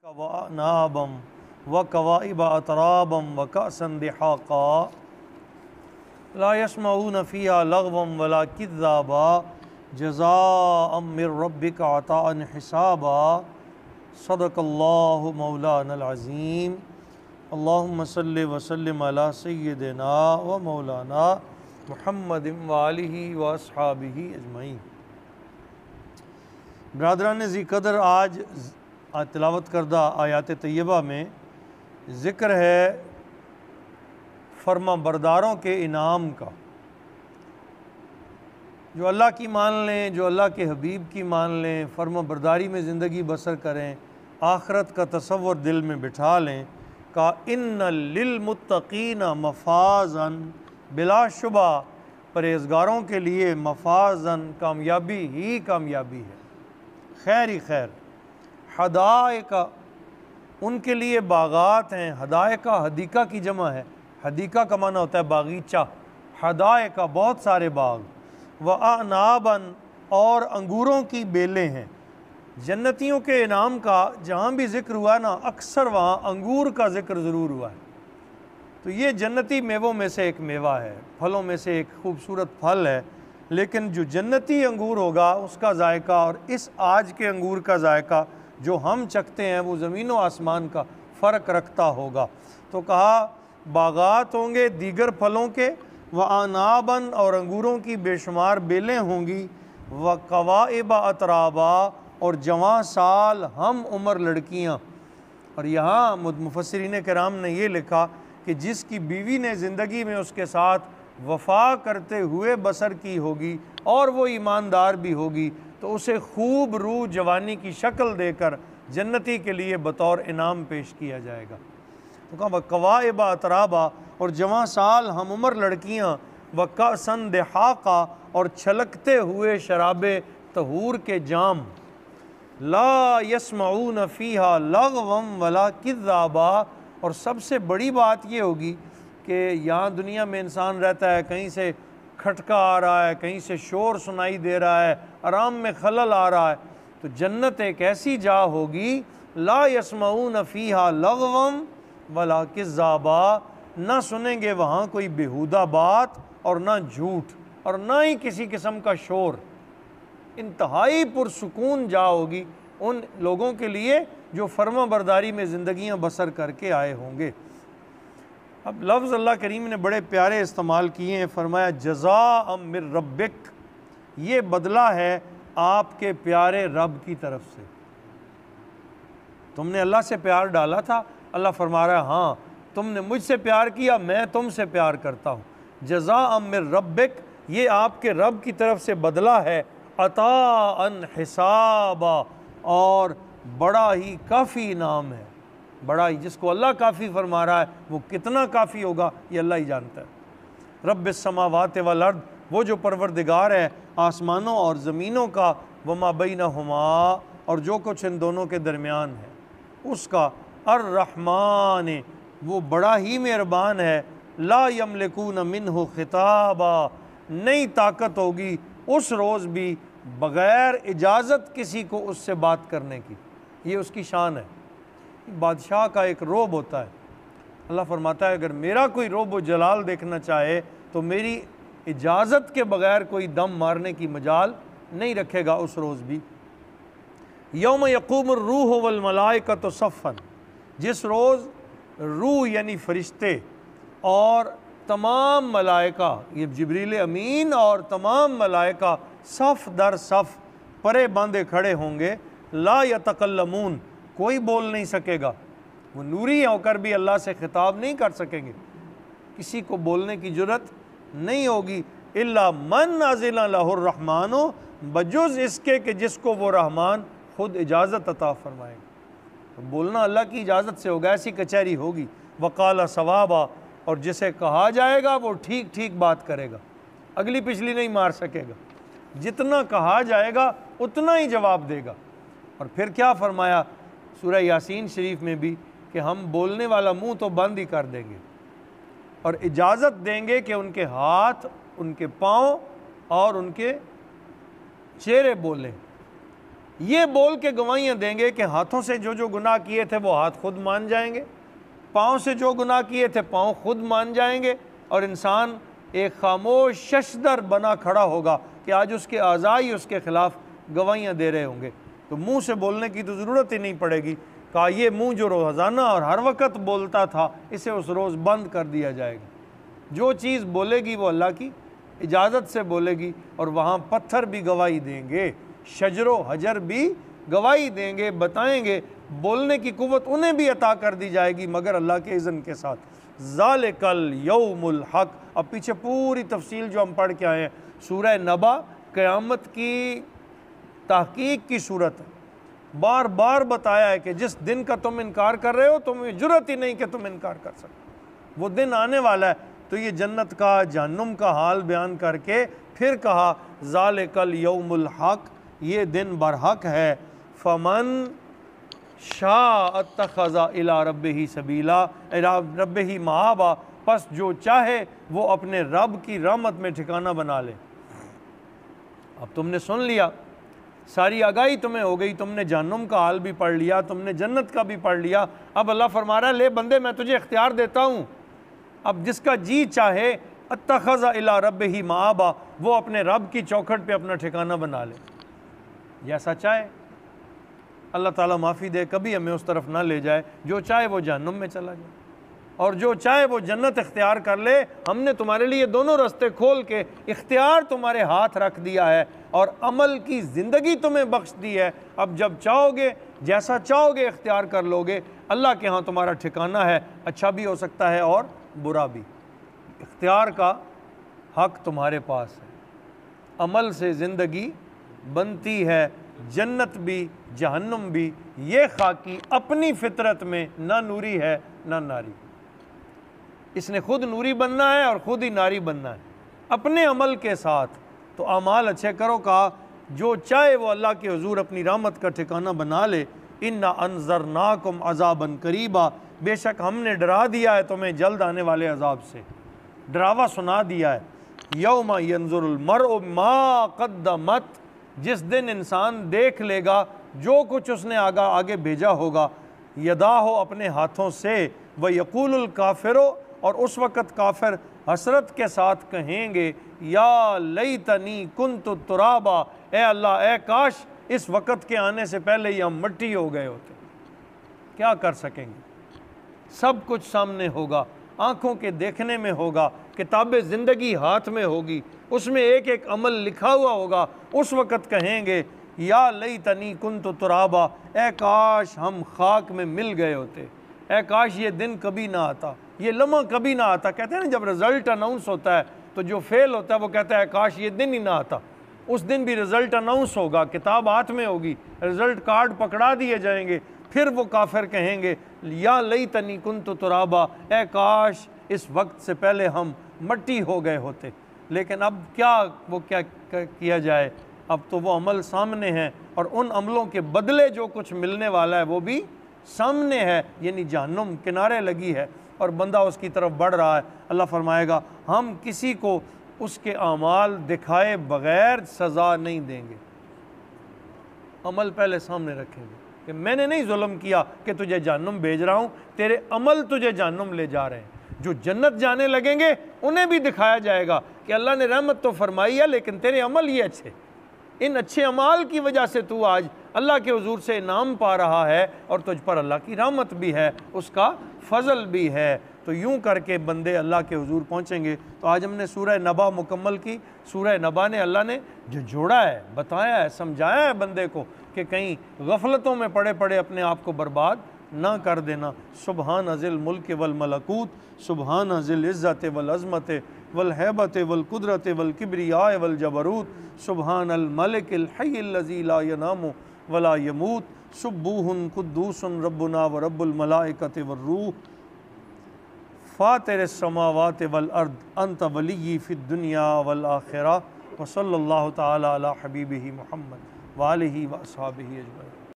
وأعنابا وكواعب أترابا وكأسا دحاقا لا يسمعون فيها لغوا ولا كذابا جزاء من ربك عطاء حسابا صدق الله مولانا العظيم اللهم صل وسلم على سيدنا ومولانا محمد وآلہ وأصحابہ اجمعین۔ برادران ذی قدر، آج تلاوت کردہ آیات طیبہ میں ذکر ہے فرما برداروں کے انعام کا، جو اللہ کی مان لیں، جو اللہ کے حبیب کی مان لیں، فرما برداری میں زندگی بسر کریں، آخرت کا تصور دل میں بٹھا لیں۔ کہ ان للمتقین مفازا، بلا شبہ پرہیزگاروں کے لیے مفازاً کامیابی ہی کامیابی ہے، خیر ہی خیر۔ حدائق، ان کے لیے باغات ہیں۔ حدائق حدیقہ کی جمع ہے، حدیقہ کا معنی ہوتا ہے باغیچہ، حدائق بہت سارے باغ۔ وَأَعْنَابًا، اور انگوروں کی بیلیں ہیں۔ جنتیوں کے انعام کا جہاں بھی ذکر ہوا نا، اکثر وہاں انگور کا ذکر ضرور ہوا ہے۔ تو یہ جنتی میووں میں سے ایک میوہ ہے، پھلوں میں سے ایک خوبصورت پھل ہے، لیکن جو جنتی انگور ہوگا اس کا ذائقہ اور اس آج کے انگور کا ذائقہ جو ہم چکھتے ہیں وہ زمین و آسمان کا فرق رکھتا ہوگا۔ تو کہا باغات ہوں گے دیگر پھلوں کے، وَأَعْنَابًا، اور انگوروں کی بے شمار بیلیں ہوں گی، وَكَوَاعِبَ أَتْرَابًا، اور جوان سال ہم عمر لڑکیاں۔ اور یہاں مفسرین کرام نے یہ لکھا کہ جس کی بیوی نے زندگی میں اس کے ساتھ وفا کرتے ہوئے بسر کی ہوگی اور وہ ایماندار بھی ہوگی تو اسے خوب روح جوانی کی شکل دے کر جنتی کے لیے بطور انعام پیش کیا جائے گا۔ تو کہا وَكَوَاعِبَ أَتْرَابًا، اور جوان سال ہم عمر لڑکیاں، وَكَأْسًا دِحَاقًا، اور چھلکتے ہوئے شراب طہور کے جام۔ لا يسمعون فیہا لغوا ولا کذابا، اور سب سے بڑی بات یہ ہوگی کہ یہاں دنیا میں انسان رہتا ہے، کہیں سے کھٹکا آ رہا ہے، کہیں سے شور سنائی دے رہا ہے، آرام میں خلل آ رہا ہے، تو جنت ایک ایسی جا ہوگی لا يسمعون فیہا لغوا ولا کذابا، نہ سنیں گے وہاں کوئی بیہودہ بات اور نہ جھوٹ اور نہ ہی کسی قسم کا شور۔ انتہائی پرسکون جا ہوگی ان لوگوں کے لیے جو فرما برداری میں زندگیاں بسر کر کے آئے ہوں گے۔ اب لفظ اللہ کریم نے بڑے پیارے استعمال کیے ہیں، فرمایا جزاء من ربک، یہ بدلہ ہے آپ کے پیارے رب کی طرف سے۔ تم نے اللہ سے پیار ڈالا تھا، اللہ فرما رہا ہے ہاں تم نے مجھ سے پیار کیا، میں تم سے پیار کرتا ہوں۔ جزاء من ربک، یہ آپ کے رب کی طرف سے بدلہ ہے، عطاء حسابا، اور بڑا ہی کافی انعام ہے۔ بڑا ہی، جس کو اللہ کافی فرما رہا ہے وہ کتنا کافی ہوگا یہ اللہ ہی جانتا ہے۔ رب السماوات والارض، وہ جو پروردگار ہے آسمانوں اور زمینوں کا، وما بینہما، اور جو کچھ ان دونوں کے درمیان ہے اس کا، الرحمن، وہ بڑا ہی مہربان ہے، لا یملکون منہ خطابا، نہیں طاقت ہوگی اس روز بھی بغیر اجازت کسی کو اس سے بات کرنے کی، یہ اس کی شان ہے۔ بادشاہ کا ایک روب ہوتا ہے، اللہ فرماتا ہے اگر میرا کوئی روب و جلال دیکھنا چاہے تو میری اجازت کے بغیر کوئی دم مارنے کی مجال نہیں رکھے گا اس روز بھی۔ یوم یقوم الروح والملائکۃ صفا، جس روز روح یعنی فرشتے اور تمام ملائکہ، یہ جبریل امین اور تمام ملائکہ صف در صف پرے باندھے کھڑے ہوں گے، لا یتکلمون، کوئی بول نہیں سکے گا، وہ نوری ہو کر بھی اللہ سے خطاب نہیں کر سکیں گے، کسی کو بولنے کی جرت نہیں ہوگی، الا من اذن لہ الرحمن، بجز اس کے کہ جس کو وہ رحمان خود اجازت عطا فرمائے گا۔ بولنا اللہ کی اجازت سے ہوگا، ایسی کچہری ہوگی۔ وقال صوابا، اور جسے کہا جائے گا وہ ٹھیک ٹھیک بات کرے گا، اگلی پچھلی نہیں مار سکے گا، جتنا کہا جائے گا اتنا ہی جواب دے گا۔ اور پھر کیا فرمایا سورہ یاسین شریف میں بھی کہ ہم بولنے والا منہ تو بند ہی کر دیں گے اور اجازت دیں گے کہ ان کے ہاتھ، ان کے پاؤں اور ان کے چہرے بولیں۔ یہ بول کے گواہیاں دیں گے کہ ہاتھوں سے جو جو گناہ کیے تھے وہ ہاتھ خود مان جائیں گے، پاؤں سے جو گناہ کیے تھے پاؤں خود مان جائیں گے، اور انسان ایک خاموش ششدر بنا کھڑا ہوگا کہ آج اس کے اعضاء ہی اس کے خلاف گواہیاں دے رہے ہوں گے۔ تو منہ سے بولنے کی تو ضرورت ہی نہیں پڑے گی، کہا یہ منہ جو روزانہ اور ہر وقت بولتا تھا اسے اس روز بند کر دیا جائے گا۔ جو چیز بولے گی وہ اللہ کی اجازت سے بولے گی، اور وہاں پتھر بھی گواہی دیں گے، شجر و حجر بھی گواہی دیں گے، بتائیں گے، بولنے کی قوت انہیں بھی عطا کر دی جائے گی مگر اللہ کے اذن کے ساتھ۔ ذالک الیوم الحق۔ اب پیچھے پوری تفصیل جو ہم پڑھ کے آئے ہیں، سورہ نبا قیامت کی تحقیق کی صورت ہے، بار بار بتایا ہے کہ جس دن کا تم انکار کر رہے ہو تمہیں جرت ہی نہیں کہ تم انکار کر سکو، وہ دن آنے والا ہے۔ تو یہ جنت کا جہنم کا حال بیان کر کے پھر کہا ذالک الیوم الحق، یہ دن برحق ہے، فمن شاء اتخذ الی ربہ سبیلا، الی ربہ مآبا، پس جو چاہے وہ اپنے رب کی رحمت میں ٹھکانہ بنا لے۔ اب تم نے سن لیا، ساری آگاہی تمہیں ہو گئی، تم نے جہنم کا حال بھی پڑھ لیا، تم نے جنت کا بھی پڑھ لیا۔ اب اللہ فرما رہا ہے لے بندے میں تجھے اختیار دیتا ہوں، اب جس کا جی چاہے اتخذ الی ربہ مآبا، وہ اپنے رب کی چوکھٹ پہ اپنا ٹھکانہ بنا لے، جیسا چاہے۔ اللہ تعالیٰ معافی دے، کبھی ہمیں اس طرف نہ لے جائے، جو چاہے وہ جہنم میں چلا جائے اور جو چاہے وہ جنت اختیار کر لے۔ ہم نے تمہارے لیے دونوں رستے کھول کے اختیار تمہارے ہاتھ رکھ دیا ہے اور عمل کی زندگی تمہیں بخش دی ہے۔ اب جب چاہو گے جیسا چاہو گے اختیار کر لو گے۔ اللہ کے ہاں تمہارا ٹھکانہ ہے، اچھا بھی ہو سکتا ہے اور برا بھی، اختیار کا حق تمہارے پاس ہے۔ عمل سے زندگی بنتی ہے، جنت بھی جہنم بھی۔ یہ خاکی اپنی فطرت میں نہ نوری ہے نہ ناری، اس نے خود نوری بننا ہے اور خود ہی ناری بننا ہے اپنے عمل کے ساتھ۔ تو اعمال اچھے کرو، کہا جو چاہے وہ اللہ کے حضور اپنی رحمت کا ٹھکانہ بنا لے۔ اِنَّا أَنذَرْنَاكُمْ عَذَابًا قَرِيبًا، بے شک ہم نے ڈرا دیا ہے تمہیں جلد آنے والے عذاب سے، ڈراوا سنا دیا ہے۔ یوم ینظر المرء ما قدمت، جس دن انسان دیکھ لے گا جو کچھ اس نے آگے بھیجا ہوگا، یداہ اپنے ہاتھوں سے، وَيَقُولُ الْكَافِرُ، اور اس وقت کافر حسرت کے ساتھ کہیں گے یا لیتنی کنت ترابا، اے اللہ اے کاش اس وقت کے آنے سے پہلے ہی ہم مٹی ہو گئے ہوتے۔ کیا کر سکیں گے؟ سب کچھ سامنے ہوگا، آنکھوں کے دیکھنے میں ہوگا، کتاب زندگی ہاتھ میں ہوگی، اس میں ایک ایک عمل لکھا ہوا ہوگا۔ اس وقت کہیں گے یا لیتنی کنت ترابا، اے کاش ہم خاک میں مل گئے ہوتے، اے کاش یہ دن کبھی نہ آتا، یہ لمحہ کبھی نہ آتا۔ کہتے ہیں نا جب رزلٹ اناؤنس ہوتا ہے تو جو فیل ہوتا ہے وہ کہتا ہے کاش یہ دن ہی نہ آتا۔ اس دن بھی رزلٹ اناؤنس ہوگا، کتاب ہاتھ میں ہوگی، رزلٹ کارڈ پکڑا دیے جائیں گے، پھر وہ کافر کہیں گے یا لیتنی کنت ترابا، اے کاش اس وقت سے پہلے ہم مٹی ہو گئے ہوتے۔ لیکن اب کیا کیا جائے؟ اب تو وہ عمل سامنے ہیں اور ان عملوں کے بدلے جو کچھ ملنے والا ہے وہ بھی سامنے ہے، یعنی جہنم کنارے لگی ہے اور بندہ اس کی طرف بڑھ رہا ہے۔ اللہ فرمائے گا ہم کسی کو اس کے اعمال دکھائے بغیر سزا نہیں دیں گے، عمل پہلے سامنے رکھیں گے کہ میں نے نہیں ظلم کیا کہ تجھے جہنم بھیج رہا ہوں، تیرے عمل تجھے جہنم لے جا رہے ہیں۔ جو جنت جانے لگیں گے انہیں بھی دکھایا جائے گا کہ اللہ نے رحمت تو فرمائی ہے لیکن تیرے عمل یہ اچھے، ان اچھے اعمال کی وجہ سے تو آج اللہ کے حضور سے انعام پا رہا ہے اور تجھ پر اللہ کی رحمت بھی ہے، اس کا فضل بھی ہے۔ تو یوں کر کے بندے اللہ کے حضور پہنچیں گے۔ تو آج ہم نے سورہ نبا مکمل کی۔ سورہ نبا نے اللہ نے جو جوڑا ہے، بتایا ہے، سمجھایا ہے بندے کو کہ کہیں غفلتوں میں پڑے پڑے اپنے آپ کو برباد نہ کر دینا۔ سبحان ذی الملک والملکوت، سبحان ذی العزت والعظمت والہیبت والقدرت والکبریاء والجبروت، سبحان الملک الحی الذی لا ینام ولا یموت، سبوح قدوس ربنا ورب الملائکۃ والروح، فاطر السماوات والارض انت ولی فی الدنیا والآخرہ، وصلی اللہ تعالی علی حبیبہ محمد وآلہ واصحابہ اجمعین۔